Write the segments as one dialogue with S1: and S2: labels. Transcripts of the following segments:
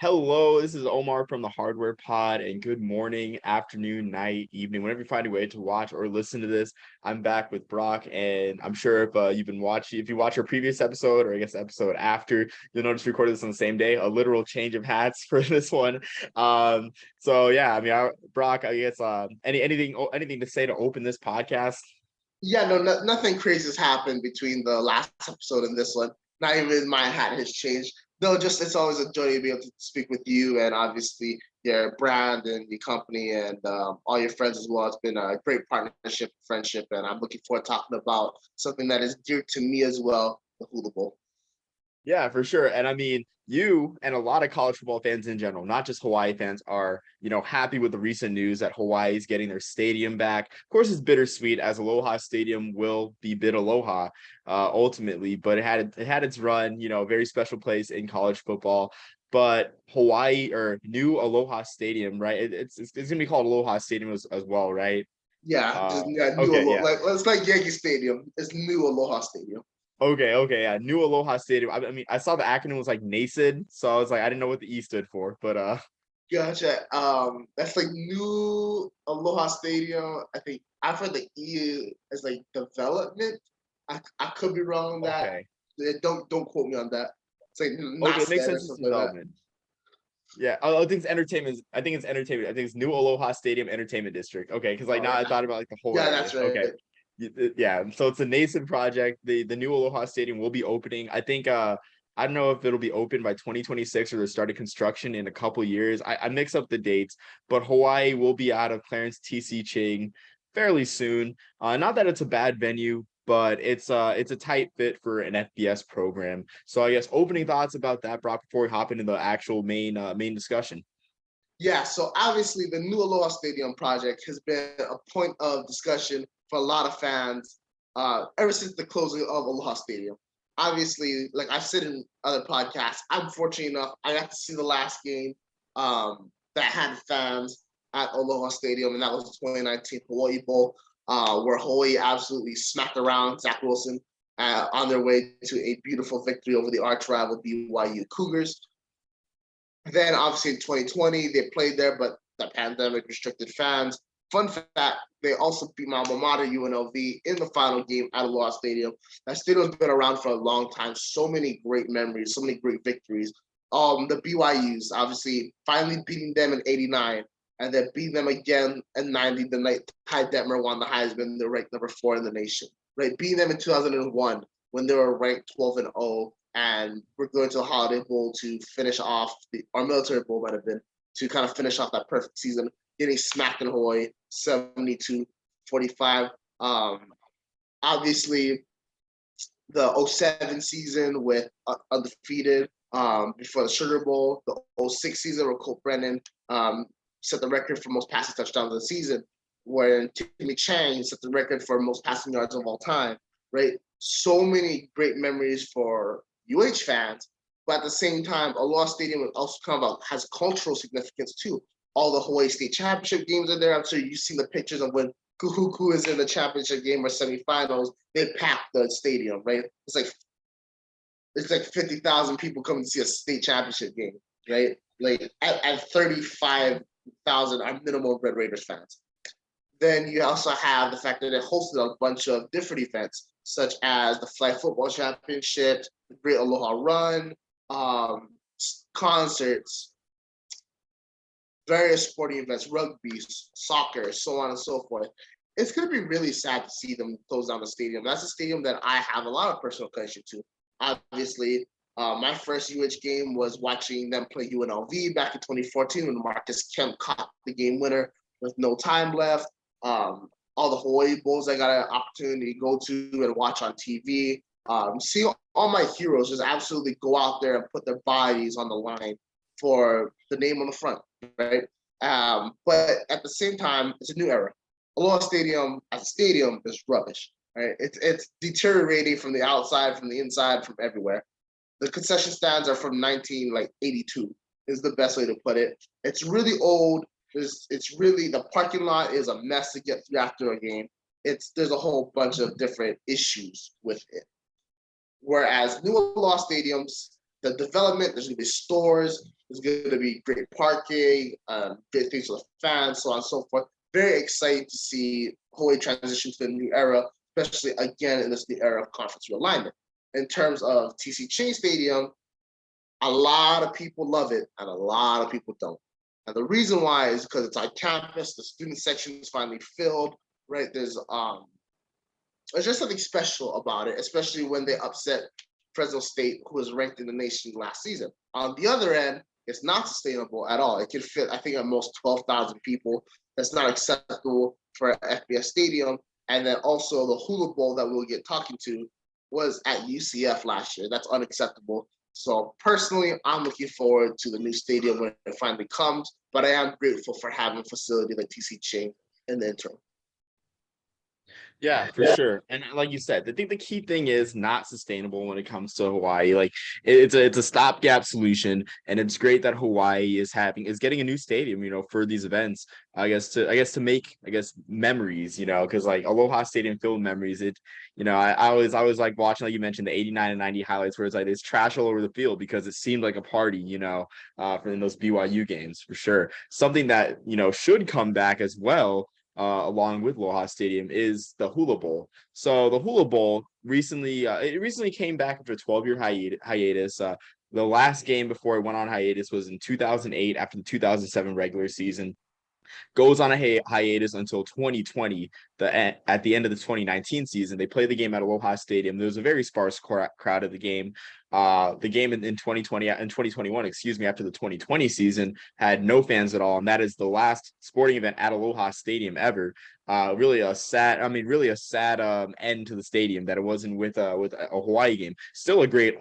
S1: Hello, this is Omar from the Hardware Pod, and good morning, afternoon, night, evening, whenever you find a way to watch or listen to this. I'm back with Brock, and I'm sure if you've been watching, if you watch our previous episode, or I guess the episode after, you'll notice we recorded this on the same day, a literal change of hats for this one. So yeah, Brock, I guess anything to say to open this podcast?
S2: Yeah, no, nothing crazy has happened between the last episode and this one. Not even my hat has changed. Though, just it's always a joy to be able to speak with you and obviously your brand and your company and all your friends as well. It's been a great partnership, friendship, and I'm looking forward to talking about something that is dear to me as well, the Hula Bowl.
S1: Yeah, for sure. And I mean, you and a lot of college football fans in general, not just Hawaii fans, are, happy with the recent news that Hawaii is getting their stadium back. Of course, it's bittersweet as Aloha Stadium will be bid Aloha ultimately, but it had its run, very special place in college football. But Hawaii or new Aloha Stadium, right? It's gonna be called Aloha Stadium as well, right?
S2: Yeah, just new
S1: Okay,
S2: Aloha.
S1: yeah.
S2: Like it's like Yankee Stadium. It's new Aloha Stadium.
S1: Okay, yeah. New Aloha Stadium. I mean, I saw the acronym was like NASID, so I was like, I didn't know what the E stood for, but
S2: Gotcha. That's like new Aloha Stadium. I think I've heard the E is like development. I could be wrong on that.
S1: okay.
S2: Don't quote me on that. It's like
S1: Okay,
S2: not
S1: it makes
S2: said or
S1: sense it's
S2: something like that.
S1: development. Yeah, I think it's entertainment. I think it's entertainment. I think it's New Aloha Stadium Entertainment District. Okay, because like
S2: Oh
S1: now I
S2: yeah,
S1: thought about like the whole
S2: yeah,
S1: area.
S2: that's
S1: Okay,
S2: right.
S1: yeah. So it's a nascent project. The new Aloha Stadium will be opening. I think I don't know if it'll be open by 2026 or they're starting construction in a couple years. I mix up the dates, but Hawaii will be out of Clarence TC Ching fairly soon. Not that it's a bad venue, but it's a tight fit for an FBS program. So I guess opening thoughts about that, Brock, before we hop into the actual main discussion.
S2: Yeah, so obviously the new Aloha Stadium project has been a point of discussion for a lot of fans ever since the closing of Aloha Stadium. Obviously, like I've said in other podcasts, I'm fortunate enough I got to see the last game that had fans at Aloha Stadium, and that was the 2019 Hawaii Bowl, where Hawaii absolutely smacked around Zach Wilson on their way to a beautiful victory over the arch rival BYU Cougars. Then obviously in 2020 they played there, but the pandemic restricted fans. Fun fact: they also beat my alma mater UNLV in the final game at Aloha Stadium. That stadium's been around for a long time. So many great memories, so many great victories. The BYU's obviously finally beating them in '89, and then beating them again in '90. The night Ty Detmer won the Heisman. They're ranked number 4 in the nation. Right, beating them in 2001 when they were ranked 12-0, and we're going to the Holiday Bowl to finish off our Military Bowl might have been to kind of finish off that perfect season, getting smacked in Hawaii 72-45. Obviously, the '07 season with undefeated before the Sugar Bowl, the '06 season where Colt Brennan set the record for most passing touchdowns of the season, where Timmy Chang set the record for most passing yards of all time, right? So many great memories for fans, but at the same time, Aloha Stadium also kind of has cultural significance too. All the Hawaii State Championship games are there. I'm sure you've seen the pictures of when Kuhuku is in the championship game or semifinals. They pack the stadium, right? It's like 50,000 people coming to see a state championship game, right? Like at 35,000 are minimal Red Raiders fans. Then you also have the fact that it hosted a bunch of different events, such as the Flag Football Championship, the Great Aloha Run, um, concerts, various sporting events, rugby, soccer, so on and so forth. It's going to be really sad to see them close down the stadium. That's a stadium that I have a lot of personal connection to. Obviously, my first game was watching them play UNLV back in 2014 when Marcus Kemp caught the game winner with no time left. All the Hawaii Bowls I got an opportunity to go to and watch on TV. Seeing all my heroes just absolutely go out there and put their bodies on the line for the name on the front, right? But at the same time, it's a new era. Aloha Stadium as a stadium is rubbish, right? It's deteriorating from the outside, from the inside, from everywhere. The concession stands are from 1982 is the best way to put it. It's really old. It's really the parking lot is a mess to get through after a game. There's a whole bunch of different issues with it. Whereas new Aloha stadiums the development. There's going to be stores. There's going to be great parking, great things for the fans, so on and so forth. Very excited to see Hawaii transition to the new era, especially again in this new era of conference realignment. In terms of TC Ching Stadium, a lot of people love it and a lot of people don't. And the reason why is because it's on campus, the student section is finally filled, right? There's just something special about it, especially when they upset Fresno State, who was ranked in the nation last season. On the other end, it's not sustainable at all. It can fit, I think, at most 12,000 people. That's not acceptable for an FBS stadium. And then also the Hula Bowl that we'll get talking to was at UCF last year. That's unacceptable. So personally, I'm looking forward to the new stadium when it finally comes, but I am grateful for having a facility like TC Ching in the interim.
S1: Yeah, for sure. And like you said, I think the key thing is not sustainable when it comes to Hawaii. Like it's a stopgap solution, and it's great that Hawaii is getting a new stadium, for these events. I guess to make memories, because like Aloha Stadium filled with memories. I always like watching, like you mentioned, the 89 and 90 highlights where it's like there's trash all over the field because it seemed like a party, for those BYU games for sure. Something that should come back as well, along with Aloha Stadium, is the Hula Bowl. So the Hula Bowl recently came back after a 12-year hiatus. The last game before it went on hiatus was in 2008 after the 2007 regular season. Goes on a hiatus until 2020. At the end of the 2019 season, they play the game at Aloha Stadium. There was a very sparse crowd of the game. The game in 2021, after the 2020 season, had no fans at all, and that is the last sporting event at Aloha Stadium ever. Really a sad end to the stadium that it wasn't with a Hawaii game. Still a great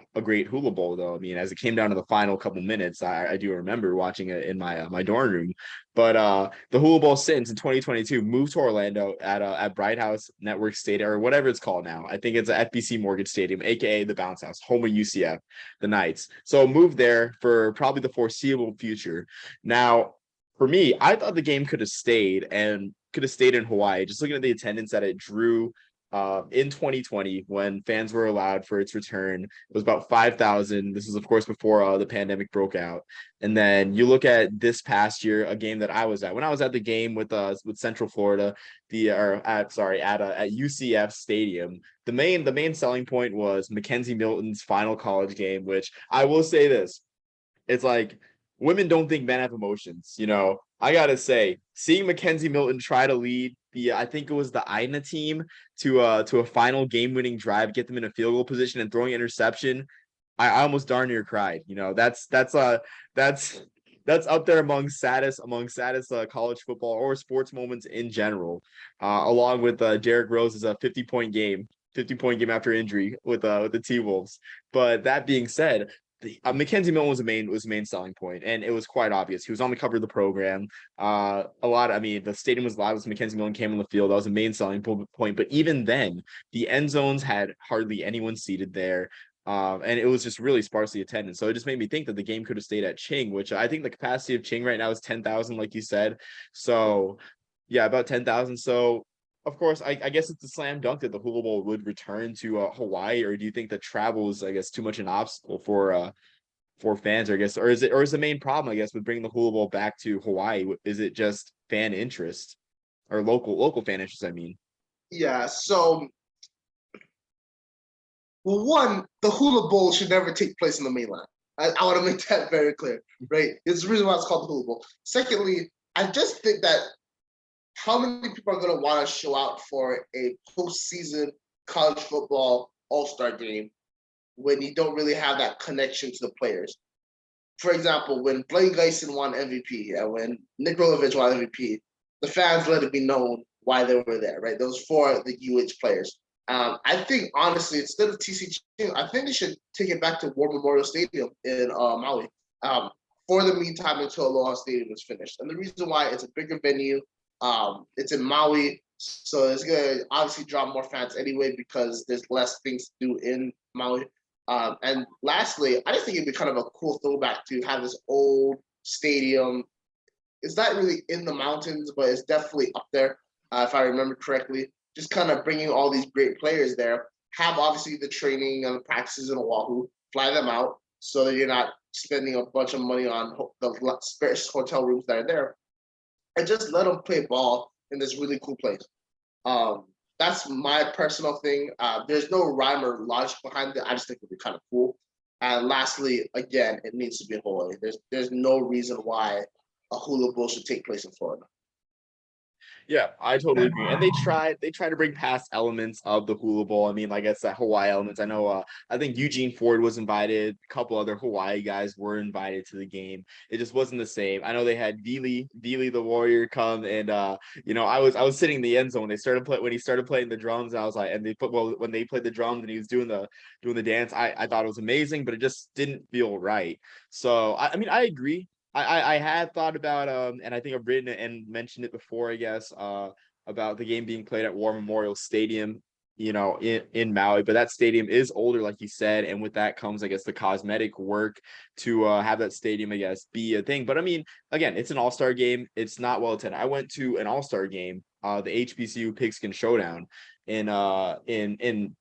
S1: Hula Bowl though. I mean, as it came down to the final couple minutes, I do remember watching it in my dorm room. But the Hula Bowl since in 2022 moved to Orlando at Bright House Network Stadium, or whatever it's called now. I think it's a FBC Mortgage Stadium, aka the Bounce House, home of UCF, the Knights. So moved there for probably the foreseeable future. Now, for me, I thought the game could have stayed in Hawaii. Just looking at the attendance that it drew in 2020 when fans were allowed for its return, it was about 5,000. This is, of course, before the pandemic broke out. And then you look at this past year, a game that I was at. When I was at the game with Central Florida, at UCF Stadium, the main selling point was Mackenzie Milton's final college game, which I will say this. It's like, women don't think men have emotions. I gotta say, seeing Mackenzie Milton try to lead I think it was the Ina team to a final game-winning drive, get them in a field goal position and throwing interception, I almost darn near cried. That's up there among saddest college football or sports moments in general, along with Derrick Rose's 50-point game after injury with the T-Wolves. But that being said, Mackenzie Milton was the main selling point, and it was quite obvious. He was on the cover of the program. The stadium was loud as Mackenzie Milton came on the field. That was the main selling point. But even then, the end zones had hardly anyone seated there. And it was just really sparsely attended. So it just made me think that the game could have stayed at Ching, which I think the capacity of Ching right now is 10,000, like you said. So yeah, about 10,000. So of course, I guess it's a slam dunk that the Hula Bowl would return to Hawaii, or do you think that travel is, I guess, too much an obstacle for fans, or is the main problem, I guess, with bringing the Hula Bowl back to Hawaii? Is it just fan interest or local fan interest? I mean,
S2: yeah. So, well, one, the Hula Bowl should never take place in the mainland. I want to make that very clear, right? It's the reason why it's called the Hula Bowl. Secondly, I just think that how many people are going to want to show out for a postseason college football all-star game when you don't really have that connection to the players? For example, when Blaine Geisen won MVP and when Nick Rolovich won MVP, the fans let it be known why they were there, right? Those four the UH players. I think, honestly, instead of TCG, I think they should take it back to War Memorial Stadium in Maui for the meantime until Aloha Stadium is finished. And the reason why, it's a bigger venue. It's in Maui, so it's going to obviously draw more fans anyway because there's less things to do in Maui. And lastly, I just think it'd be kind of a cool throwback to have this old stadium. It's not really in the mountains, but it's definitely up there, if I remember correctly. Just kind of bringing all these great players there, have obviously the training and the practices in Oahu, fly them out, so that you're not spending a bunch of money on the sparse hotel rooms that are there, and just let them play ball in this really cool place. Um, that's my personal thing. There's no rhyme or logic behind it. I just think it'd be kind of cool. And lastly, again, it needs to be in Hawaii. There's no reason why a Hula Bowl should take place in Florida.
S1: Yeah, I totally agree. And they try to bring past elements of the Hula Bowl. I mean, like I said, Hawaii elements. I know I think Eugene Ford was invited, a couple other Hawaii guys were invited to the game. It just wasn't the same. I know they had Vili the Warrior come and I was sitting in the end zone. When he started playing the drums, and I was like, and when they played the drums and he was doing the dance, I thought it was amazing, but it just didn't feel right. So I mean I agree. I had thought about and I think I've written it and mentioned it before, I guess, about the game being played at War Memorial Stadium, in Maui. But that stadium is older, like you said, and with that comes, I guess, the cosmetic work to have that stadium, I guess, be a thing. But I mean, again, it's an all-star game. It's not well attended. I went to an all-star game, the HBCU Pigskin Showdown in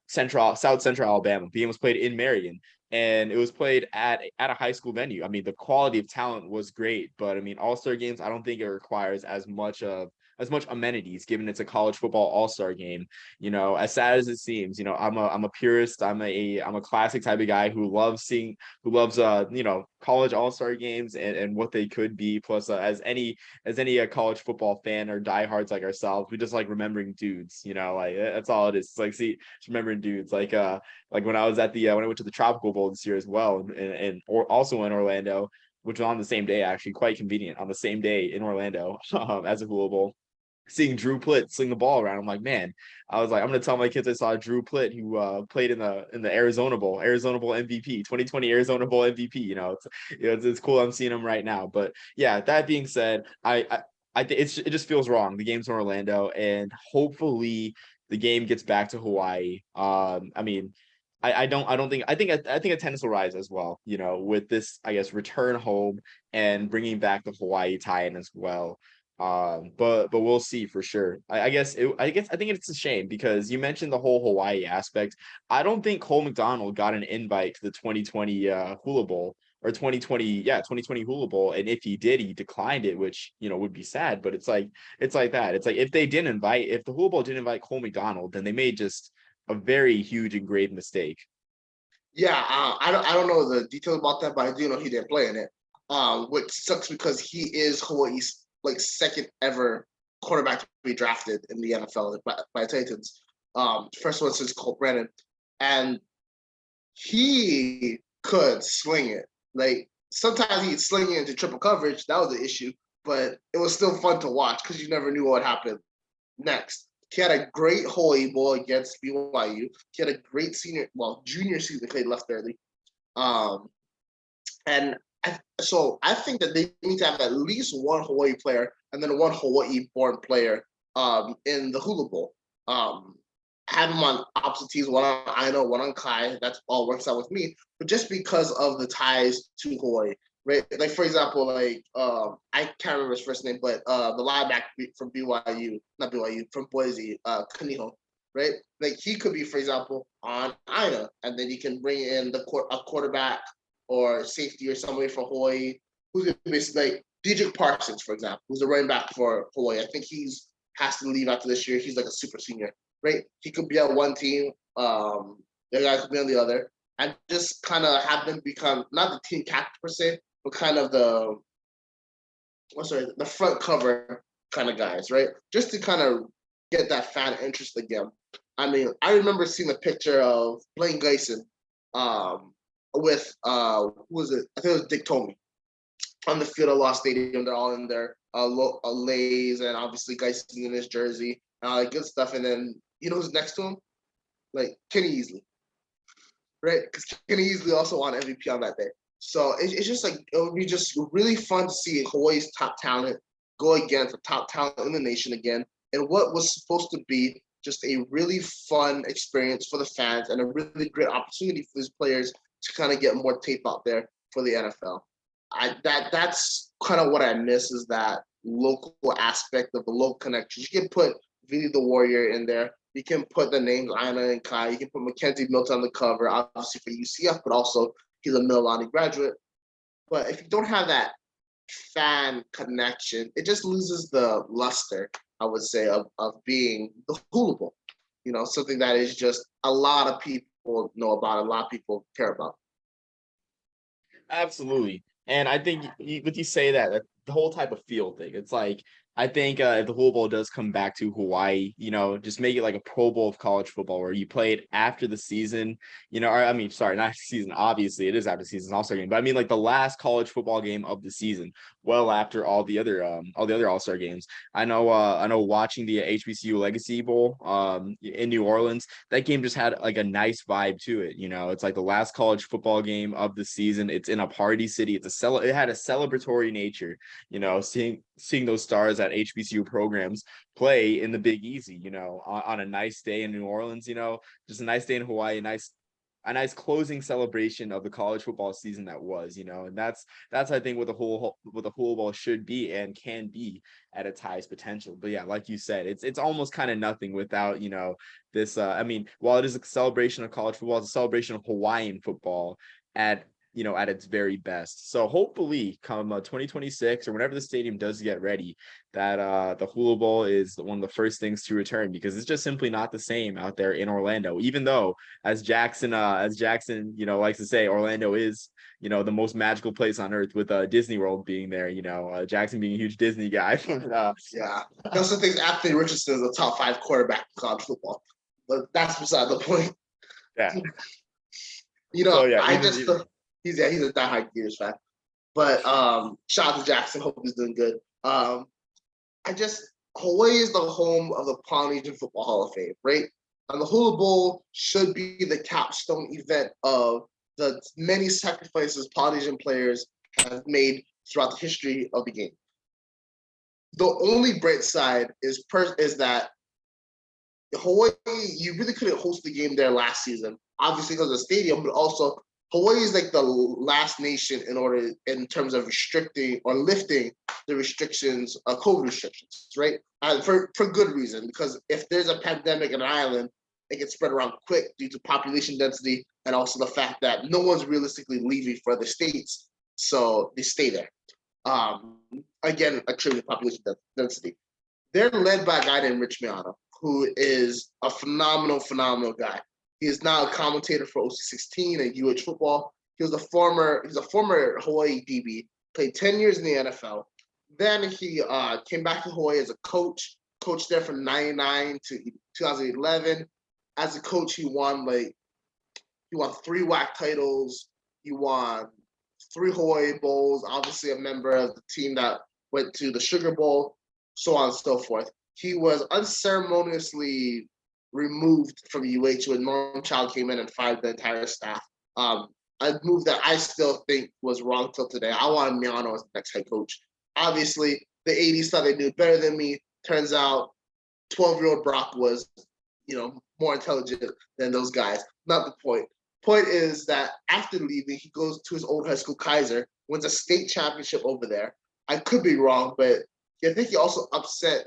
S1: South Central Alabama. The game was played in Marion, and it was played at a high school venue. I mean, the quality of talent was great, but I mean, all-star games, I don't think it requires as much amenities, given it's a college football all-star game. As sad as it seems, I'm a purist. I'm a classic type of guy who loves college all-star games and what they could be. Plus, as any college football fan or diehards like ourselves, we just like remembering dudes. Like that's all it is. It's like it's remembering dudes. Like when I was when I went to the Tropical Bowl this year as well, or also in Orlando, which was on the same day, actually quite convenient, on the same day in Orlando, as a Hula Bowl. Seeing Drew Plitt sling the ball around, I'm like, man, I was like, I'm gonna tell my kids I saw Drew Plitt, who played in the Arizona Bowl MVP, 2020 Arizona Bowl MVP. It's cool. I'm seeing him right now. But yeah, that being said, I think it just feels wrong. The game's in Orlando, and hopefully the game gets back to Hawaii. I mean, I think attendance will rise as well. With this, I guess, return home and bringing back the Hawaii tie-in as well. But we'll see for sure. I think it's a shame because you mentioned the whole Hawaii aspect. I don't think Cole McDonald got an invite to the 2020 Hula Bowl, or 2020 Hula Bowl, and if he did, he declined it, which would be sad. But it's like that. It's like if the Hula Bowl didn't invite Cole McDonald, then they made just a very huge and grave mistake.
S2: Yeah, I don't know the details about that, but I do know he didn't play in it. Which sucks because he is Hawaii's like second ever quarterback to be drafted in the NFL by Titans. First one since Colt Brennan, and he could sling it. Like sometimes he'd sling it into triple coverage. That was the issue, but it was still fun to watch because you never knew what happened next. He had a great Hawaii Bowl against BYU. He had a great junior season, played left early. And I think that they need to have at least one Hawaii player and then one Hawaii-born player in the Hula Bowl. Have them on opposite teams, one on Aina, one on Kai. That all works out with me. But just because of the ties to Hawaii, right? Like for example, I can't remember his first name, but the linebacker from BYU, not BYU, from Boise, Kaniho, right? Like he could be, for example, on Aina, and then you can bring in a quarterback or safety or somebody for Hawaii who's going to be like DJ Parsons, for example, who's a running back for Hawaii. I think has to leave after this year. He's like a super senior, right? He could be on one team, the guy could be on the other, and just kind of have them become not the team captain per se, but kind of the front cover kind of guys, right? Just to kind of get that fan interest again. I mean, I remember seeing a picture of Blaine Geisen with who was it? I think it was Dick Tomey on the field of Aloha Stadium. They're all in their lays and obviously Geisen in his jersey and all that good stuff. And then who's next to him? Like Kenny Easley, right? Because Kenny Easley also won MVP on that day. So it's just like it would be just really fun to see Hawaii's top talent go against the top talent in the nation again, and what was supposed to be just a really fun experience for the fans and a really great opportunity for these players to kind of get more tape out there for the NFL. That's kind of what I miss, is that local aspect of the local connections. You can put Vili the Warrior in there. You can put the names Aina and Kai. You can put Mackenzie Milton on the cover, obviously for UCF, but also He's a Mililani graduate. But if you don't have that fan connection, it just loses the luster, I would say, of being the Hula Bowl. Something that is just a lot of people know about, a lot of people care about.
S1: Absolutely. And I think with you say that the whole type of field thing, it's like I think if the Hula Bowl does come back to Hawaii, just make it like a Pro Bowl of college football where you play it after the season, or I mean, sorry, not after the season. Obviously, it is after the season, All-Star game, but I mean like the last college football game of the season, well after all the other All-Star games. I know watching the HBCU Legacy Bowl in New Orleans, that game just had like a nice vibe to it. It's like the last college football game of the season. It's in a party city. It had a celebratory nature, seeing those stars at HBCU programs play in the Big Easy, on a nice day in New Orleans, just a nice day in Hawaii, a nice closing celebration of the college football season that was, and that's I think what the Hula Bowl should be and can be at its highest potential. But yeah, like you said, it's almost kind of nothing without this. I mean, while it is a celebration of college football, it's a celebration of Hawaiian football at at its very best. So hopefully come 2026 or whenever the stadium does get ready, that the Hula Bowl is one of the first things to return, because it's just simply not the same out there in Orlando, even though as Jackson likes to say, Orlando is the most magical place on earth, with Disney World being there, Jackson being a huge Disney guy.
S2: Yeah. He also thinks Anthony Richardson is a top 5 quarterback in college football. But that's beside the point.
S1: Yeah. So yeah,
S2: he's a diehard Gears fan. But shout out to Jackson. Hope he's doing good. Hawaii is the home of the Polynesian Football Hall of Fame, right? And the Hula Bowl should be the capstone event of the many sacrifices Polynesian players have made throughout the history of the game. The only bright side is that Hawaii, you really couldn't host the game there last season, obviously because of the stadium, but also Hawaii is like the last nation in terms of restricting or lifting the restrictions, COVID restrictions, right? For good reason, because if there's a pandemic in an island, it can spread around quick due to population density, and also the fact that no one's realistically leaving for other states, so they stay there. Again, attributed population density. They're led by a guy named Rich Miano, who is a phenomenal guy. He is now a commentator for OC16 and UH football. He's a former Hawaii DB, played 10 years in the NFL. Then he came back to Hawaii as a coached there from 99 to 2011. As a coach, he won 3 WAC titles. He won 3 Hawaii Bowls, obviously a member of the team that went to the Sugar Bowl, so on and so forth. He was unceremoniously removed from UH when Norm Child came in and fired the entire staff. A move that I still think was wrong till today. I wanted Miano as the next head coach. Obviously, the 80s thought they knew better than me. Turns out 12-year-old Brock was, more intelligent than those guys. Not the point. Point is that after leaving, he goes to his old high school, Kaiser, wins a state championship over there. I could be wrong, but I think he also upset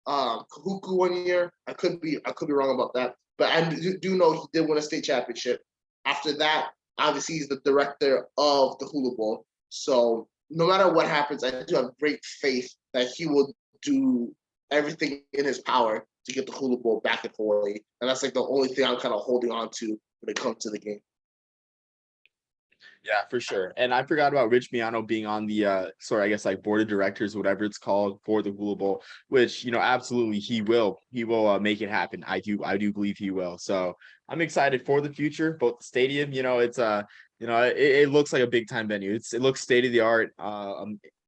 S2: Kahuku one year. I could be wrong about that, but I do know he did win a state championship. After that, obviously he's the director of the Hula Bowl. So no matter what happens, I do have great faith that he will do everything in his power to get the Hula Bowl back in Hawaii. And that's like the only thing I'm kind of holding on to when it comes to the game.
S1: Yeah, for sure. And I forgot about Rich Miano being on the board of directors, whatever it's called, for the Hula Bowl, which, absolutely he will make it happen. I do believe he will. So I'm excited for the future. Both the stadium, it looks like a big time venue. It looks state of the art.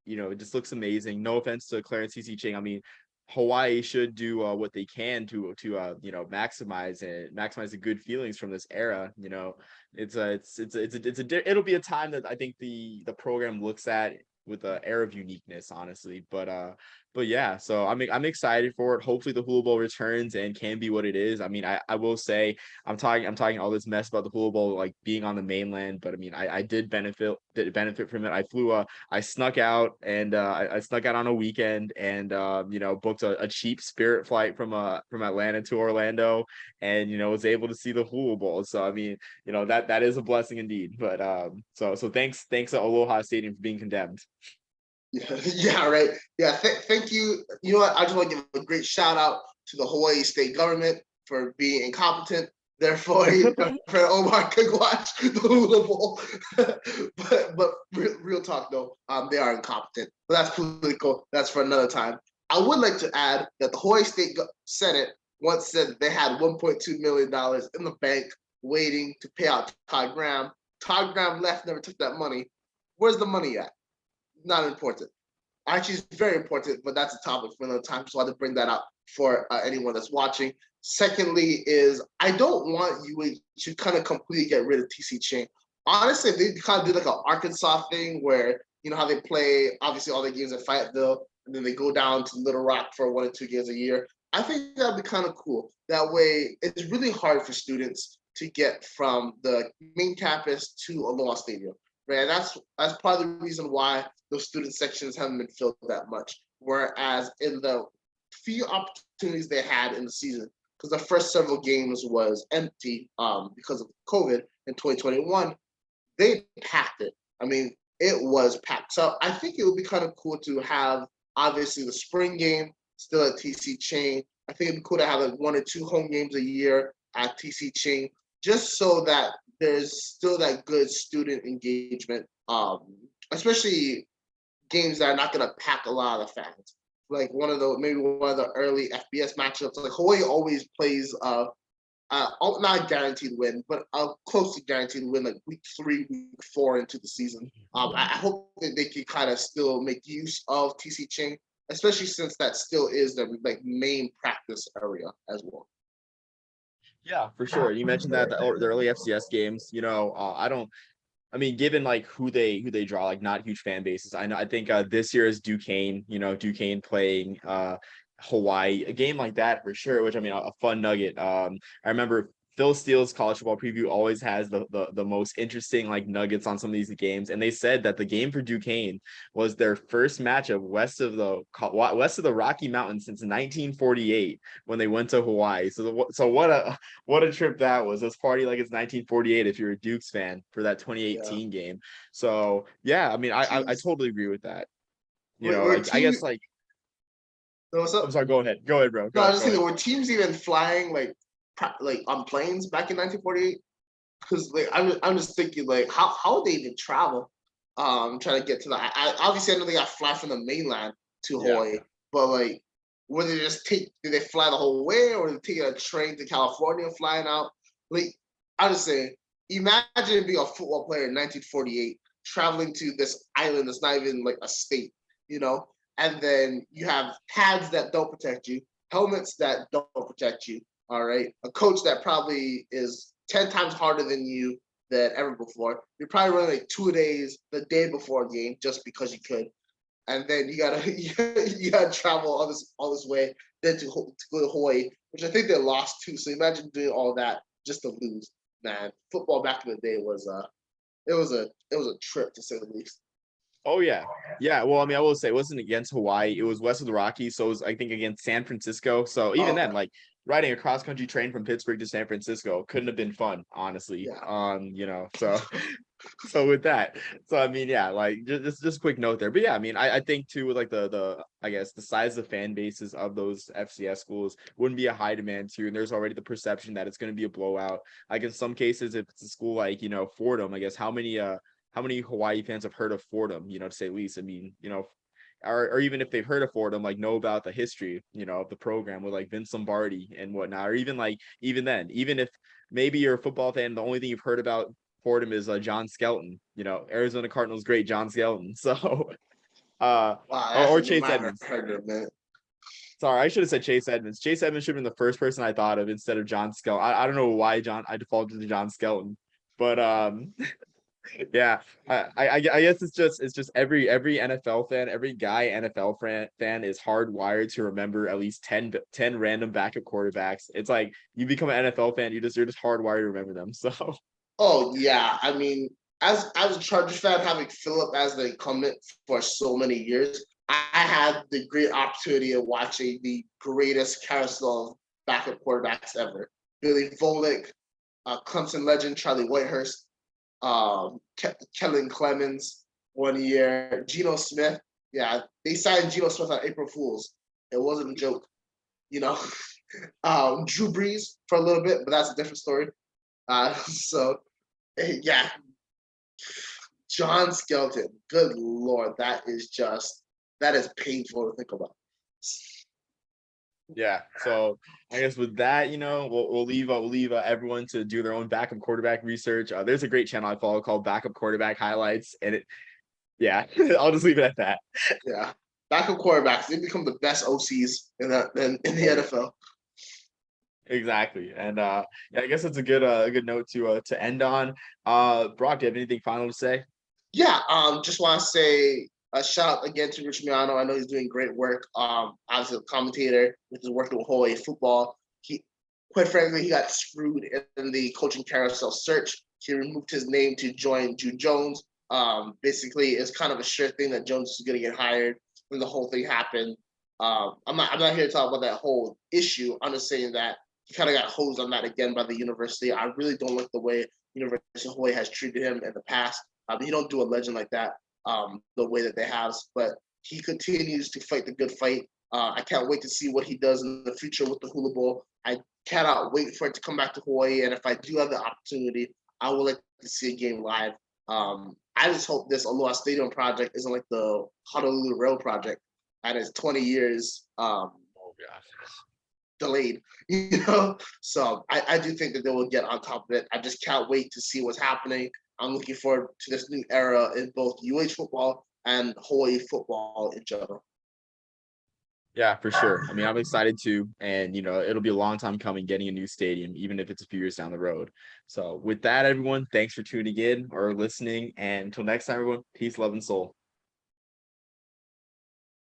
S1: It just looks amazing. No offense to Clarence C.C. Ching. I mean, Hawaii should do what they can to maximize the good feelings from this era. It'll be a time that I think the program looks at with an air of uniqueness, honestly. But yeah, so I'm excited for it. Hopefully the Hula Bowl returns and can be what it is. I mean, I will say I'm talking all this mess about the Hula Bowl like being on the mainland, but I mean I did benefit benefit from it. I snuck out and I snuck out on a weekend and booked a cheap Spirit flight from Atlanta to Orlando and was able to see the Hula Bowl. So I mean, that is a blessing indeed. But so thanks to Aloha Stadium for being condemned.
S2: Yeah, yeah, right. Yeah, thank you. You know what? I just want to give a great shout out to the Hawaii state government for being incompetent. Therefore, Omar could watch the Hula Bowl. but real talk though, they are incompetent. But that's political. That's for another time. I would like to add that the Hawaii State Senate once said that they had $1.2 million in the bank waiting to pay out Todd Graham. Todd Graham left, never took that money. Where's the money at? Not important. Actually, it's very important, but that's a topic for another time. So I had to bring that up for anyone that's watching. Secondly, is I don't want UH to kind of completely get rid of TC Chain. Honestly, they kind of do like an Arkansas thing where how they play obviously all the games at Fayetteville, and then they go down to Little Rock for 1 or 2 games a year. I think that'd be kind of cool. That way, it's really hard for students to get from the main campus to Aloha Stadium. Right, that's part of the reason why those student sections haven't been filled that much. Whereas in the few opportunities they had in the season, because the first several games was empty because of COVID in 2021, they packed it. I mean, it was packed. So I think it would be kind of cool to have obviously the spring game still at TC Chain. I think it'd be cool to have like 1 or 2 home games a year at TC Chain, just so that there's still that good student engagement, especially games that are not going to pack a lot of the fans. Like maybe one of the early FBS matchups. Like Hawaii always plays not a guaranteed win, but a close to guaranteed win, like week 3, week 4 into the season. I hope that they can kind of still make use of TC Chain, especially since that still is the like main practice area as well.
S1: Yeah, for sure. You mentioned that the early FCS games, I mean, given like who they draw, like not huge fan bases. I think this year is Duquesne, Duquesne playing Hawaii, a game like that for sure, which I mean a fun nugget. I remember Phil Steele's college football preview always has the most interesting like nuggets on some of these games, and they said that the game for Duquesne was their first matchup west of the Rocky Mountains since 1948 when they went to Hawaii. So what a trip that was. Let's party like it's 1948 if you're a Dukes fan for that 2018 game. So yeah, I mean I totally agree with that. I guess like.
S2: What's up?
S1: I'm sorry. Go ahead, bro.
S2: No, I was just thinking, were teams even flying like on planes back in 1948? Because like I'm just thinking like how would they even travel? Trying to get to obviously I know they got to fly from the mainland to Hawaii, but like would they just did they fly the whole way, or did they take a train to California flying out? Like I just say, imagine being a football player in 1948 traveling to this island that's not even like a state, and then you have pads that don't protect you, helmets that don't protect you. All right, a coach that probably is 10 times harder than you than ever before. You're probably running like 2 days the day before a game just because you could, and then you gotta travel all this way then to go to Hawaii, which I think they lost too. So imagine doing all that just to lose. Man, football back in the day was it was a trip to say the least.
S1: Oh yeah. Well, I mean, I will say it wasn't against Hawaii. It was west of the Rockies, so it was I think against San Francisco. So even then, like riding a cross country train from Pittsburgh to San Francisco couldn't have been fun, honestly.
S2: Yeah.
S1: So with that, so I mean, yeah, like just a quick note there, but yeah, I mean, I think too with like the I guess the size of fan bases of those FCS schools wouldn't be a high demand tier, and there's already the perception that it's going to be a blowout. Like in some cases, if it's a school like Fordham, I guess how many Hawaii fans have heard of Fordham, to say the least. I mean, or even if they've heard of Fordham, like know about the history, of the program with like Vince Lombardi and whatnot, or even then, even if maybe you're a football fan, the only thing you've heard about Fordham is John Skelton, Arizona Cardinals great John Skelton. So,
S2: wow,
S1: or Chase Edmonds.
S2: Heard of, man.
S1: Sorry, I should have said Chase Edmonds. Chase Edmonds should have been the first person I thought of instead of John Skelton. I don't know why I defaulted to John Skelton, but yeah, I guess it's just every NFL fan, every guy NFL fan is hardwired to remember at least 10 random backup quarterbacks. It's like you become an NFL fan, you're just hardwired to remember them. So
S2: oh yeah, I mean as a Chargers fan, having Philip as the incumbent for so many years, I had the great opportunity of watching the greatest carousel of backup quarterbacks ever. Billy Volek, Clemson legend Charlie Whitehurst, Kellen Clemens 1 year, Geno Smith. Yeah, they signed Geno Smith on April Fools. It wasn't a joke, you know. Drew Brees for a little bit, but that's a different story. So yeah, John Skelton. Good lord, that is painful to think about.
S1: Yeah. So I guess with that, we'll leave everyone to do their own backup quarterback research. There's a great channel I follow called Backup Quarterback Highlights, and yeah, I'll just leave it at that.
S2: Yeah, backup quarterbacks, they become the best OCs in the NFL.
S1: Exactly. And yeah, I guess it's a good note to end on. Brock, do you have anything final to say?
S2: Yeah, just want to say a shout out again to Rich Miano. I know he's doing great work. As a commentator, which is working with Hawaii football. He, quite frankly, he got screwed in the coaching carousel search. He removed his name to join Jude Jones. Basically, it's kind of a sure thing that Jones is going to get hired when the whole thing happened. I'm not here to talk about that whole issue. I'm just saying that he kind of got hosed on that again by the university. I really don't like the way University of Hawaii has treated him in the past. You don't do a legend like that the way that they have, but he continues to fight the good fight. I can't wait to see what he does in the future with the Hula Bowl. I cannot wait for it to come back to Hawaii, and if I do have the opportunity, I would like to see a game live. I just hope this Aloha Stadium project isn't like the Honolulu Rail project, and it's 20 years
S1: Oh gosh.
S2: delayed, So I do think that they will get on top of it. I just can't wait to see what's happening. I'm looking forward to this new era in both UH football and Hawaii football in general.
S1: Yeah, for sure. I mean, I'm excited too. And, it'll be a long time coming getting a new stadium, even if it's a few years down the road. So with that, everyone, thanks for tuning in or listening. And until next time, everyone, peace, love, and soul.